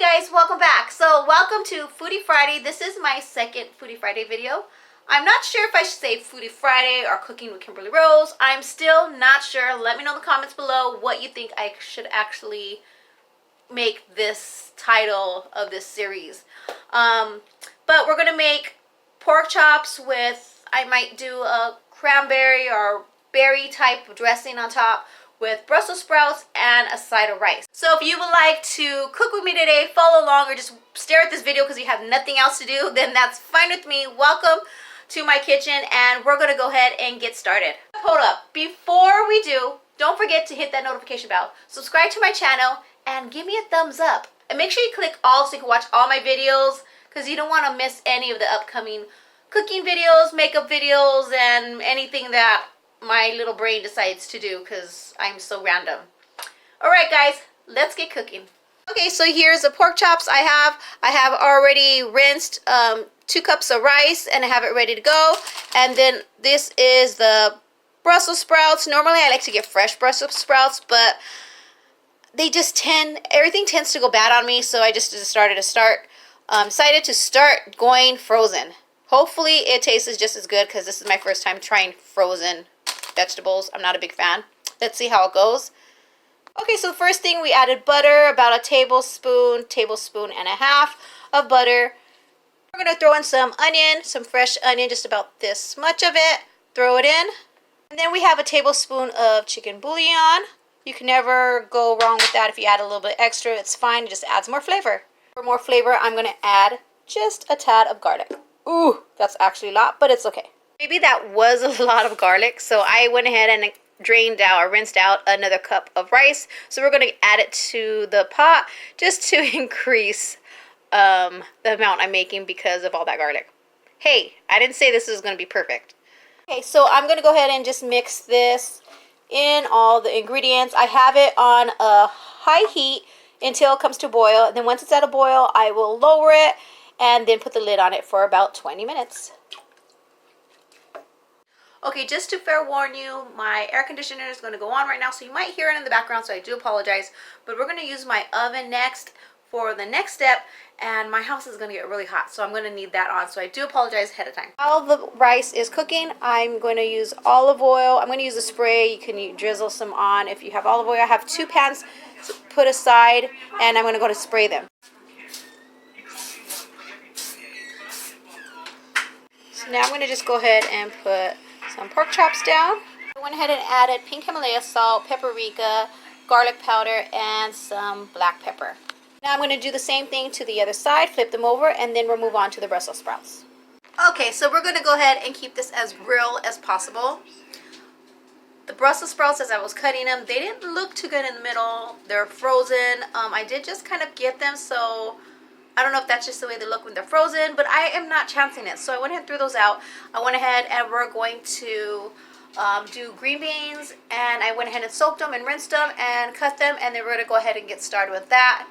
guys, welcome back. So welcome to Foodie Friday. This is my second Foodie Friday video. I'm not sure if I should say Foodie Friday or Cooking with Kimberly Rose. I'm still not sure. Let me know in the comments below what you think I should actually make this title of this series. But we're gonna make pork chops with, I might do a cranberry or berry type dressing on top with Brussels sprouts and a side of rice. So if you would like to cook with me today, follow along, or just stare at this video because you have nothing else to do, then that's fine with me. Welcome to my kitchen, and we're gonna go ahead and get started. Hold up, before we do, don't forget to hit that notification bell, subscribe to my channel, and give me a thumbs up. And make sure you click all so you can watch all my videos, because you don't want to miss any of the upcoming cooking videos, makeup videos, and anything that my little brain decides to do, because I'm so random. Alright guys, let's get cooking. Okay, so here's the pork chops I have already rinsed 2 cups of rice, and I have it ready to go. And then this is the Brussels sprouts. Normally I like to get fresh Brussels sprouts, but they just everything tends to go bad on me, so I just decided to start going frozen. Hopefully it tastes just as good, because this is my first time trying frozen vegetables. I'm not a big fan. Let's see how it goes. Okay, so the first thing, we added butter, about a tablespoon and a half of butter. We're going to throw in some onion, some fresh onion, just about this much of it. Throw it in. And then we have a tablespoon of chicken bouillon. You can never go wrong with that. If you add a little bit extra, it's fine. It just adds more flavor. For more flavor, I'm going to add just a tad of garlic. Ooh, that's actually a lot, but it's okay. Maybe that was a lot of garlic, so I went ahead and rinsed out another cup of rice. So we're going to add it to the pot just to increase the amount I'm making because of all that garlic. Hey, I didn't say this was going to be perfect. Okay, so I'm going to go ahead and just mix this in all the ingredients. I have it on a high heat until it comes to boil. And then once it's at a boil, I will lower it and then put the lid on it for about 20 minutes. Okay, just to fair warn you, my air conditioner is going to go on right now, so you might hear it in the background, so I do apologize. But we're going to use my oven next for the next step, and my house is going to get really hot, so I'm going to need that on, so I do apologize ahead of time. While the rice is cooking, I'm going to use olive oil. I'm going to use a spray. You can drizzle some on if you have olive oil. I have 2 pans put aside, and I'm going to go to spray them. So now I'm going to just go ahead and put some pork chops down. I went ahead and added pink Himalaya salt, paprika, garlic powder, and some black pepper. Now I'm going to do the same thing to the other side, flip them over, and then we'll move on to the Brussels sprouts. Okay, so we're going to go ahead and keep this as real as possible. The Brussels sprouts, as I was cutting them, they didn't look too good in the middle. They're frozen. I did just kind of get them, so I don't know if that's just the way they look when they're frozen, but I am not chancing it. So I went ahead and threw those out. I went ahead and we're going to do green beans, and I went ahead and soaked them and rinsed them and cut them, and then we're going to go ahead and get started with that.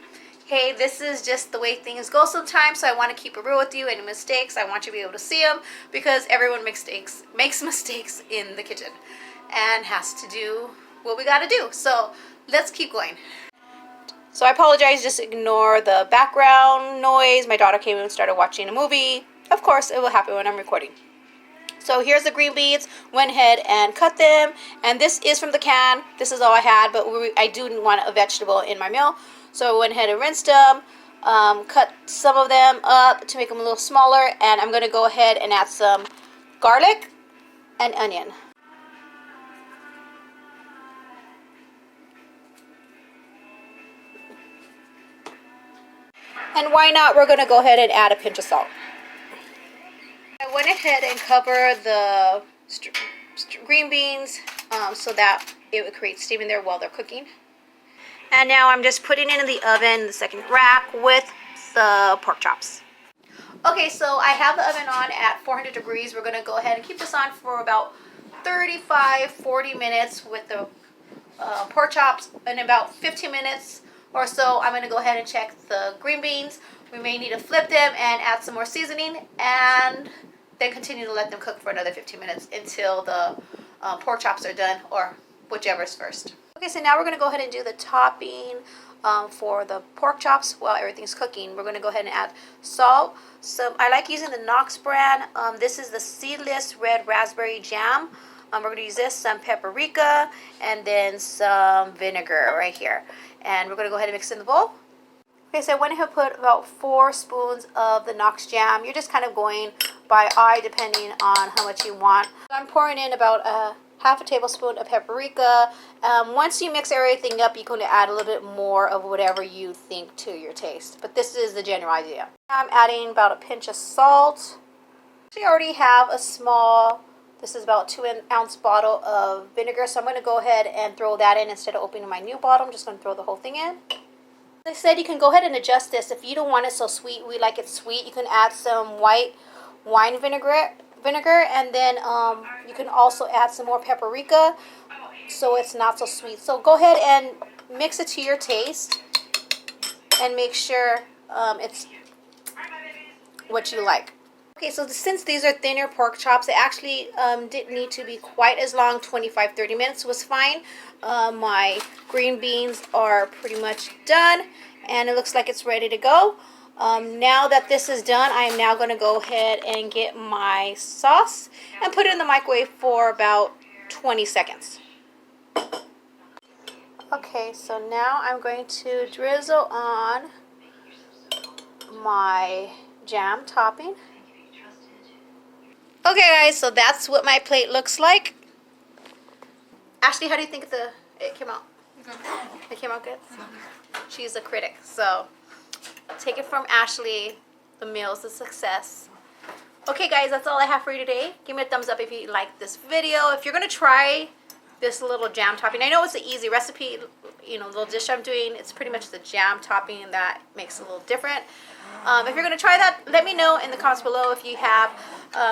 Hey, this is just the way things go sometimes, so I want to keep it real with you. Any mistakes, I want you to be able to see them, because everyone makes mistakes in the kitchen and has to do what we got to do. So let's keep going. So I apologize, just ignore the background noise. My daughter came in and started watching a movie. Of course, it will happen when I'm recording. So here's the green beans. Went ahead and cut them. And this is from the can. This is all I had, but I do want a vegetable in my meal. So I went ahead and rinsed them. Cut some of them up to make them a little smaller. And I'm going to go ahead and add some garlic and onion. And why not, we're going to go ahead and add a pinch of salt. I went ahead and covered the green beans so that it would create steam in there while they're cooking. And now I'm just putting it in the oven, the second rack, with the pork chops. Okay, so I have the oven on at 400 degrees. We're going to go ahead and keep this on for about 35-40 minutes with the pork chops. In about 15 minutes or so, I'm going to go ahead and check the green beans. We may need to flip them and add some more seasoning, and then continue to let them cook for another 15 minutes until the pork chops are done, or whichever's first. Okay, so now we're going to go ahead and do the topping for the pork chops while everything's cooking. We're going to go ahead and add salt. I like using the Knox brand. This is the seedless red raspberry jam. We're going to use this, some paprika, and then some vinegar right here. And we're going to go ahead and mix it in the bowl. Okay, so I went ahead and put about 4 spoons of the Knox jam. You're just kind of going by eye depending on how much you want. I'm pouring in about half a tablespoon of paprika. Once you mix everything up, you're going to add a little bit more of whatever you think to your taste. But this is the general idea. I'm adding about a pinch of salt. We already have a small, this is about 2-ounce bottle of vinegar. So I'm going to go ahead and throw that in instead of opening my new bottle. I'm just going to throw the whole thing in. As I said, you can go ahead and adjust this. If you don't want it so sweet, we like it sweet, you can add some white wine vinegar, and then you can also add some more paprika so it's not so sweet. So go ahead and mix it to your taste and make sure it's what you like. Okay, so since these are thinner pork chops, it actually didn't need to be quite as long. 25-30 minutes was fine. My green beans are pretty much done, and it looks like it's ready to go. Now that this is done, I am now going to go ahead and get my sauce and put it in the microwave for about 20 seconds. Okay, so now I'm going to drizzle on my jam topping. Okay guys, so that's what my plate looks like. Ashley, how do you think it came out? It came out good? She's a critic, so take it from Ashley. The meal's a success. Okay guys, that's all I have for you today. Give me a thumbs up if you like this video. If you're going to try this little jam topping, I know it's an easy recipe, you know, the little dish I'm doing, it's pretty much the jam topping that makes it a little different. If you're going to try that, let me know in the comments below if you have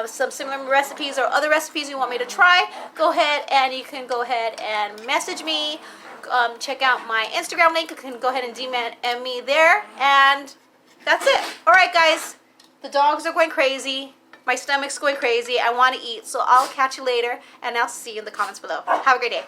some similar recipes or other recipes you want me to try. Go ahead and you can go ahead and message me. Check out my Instagram link. You can go ahead and DM me there. And that's it. Alright guys, the dogs are going crazy. My stomach's going crazy. I want to eat. So I'll catch you later and I'll see you in the comments below. Have a great day.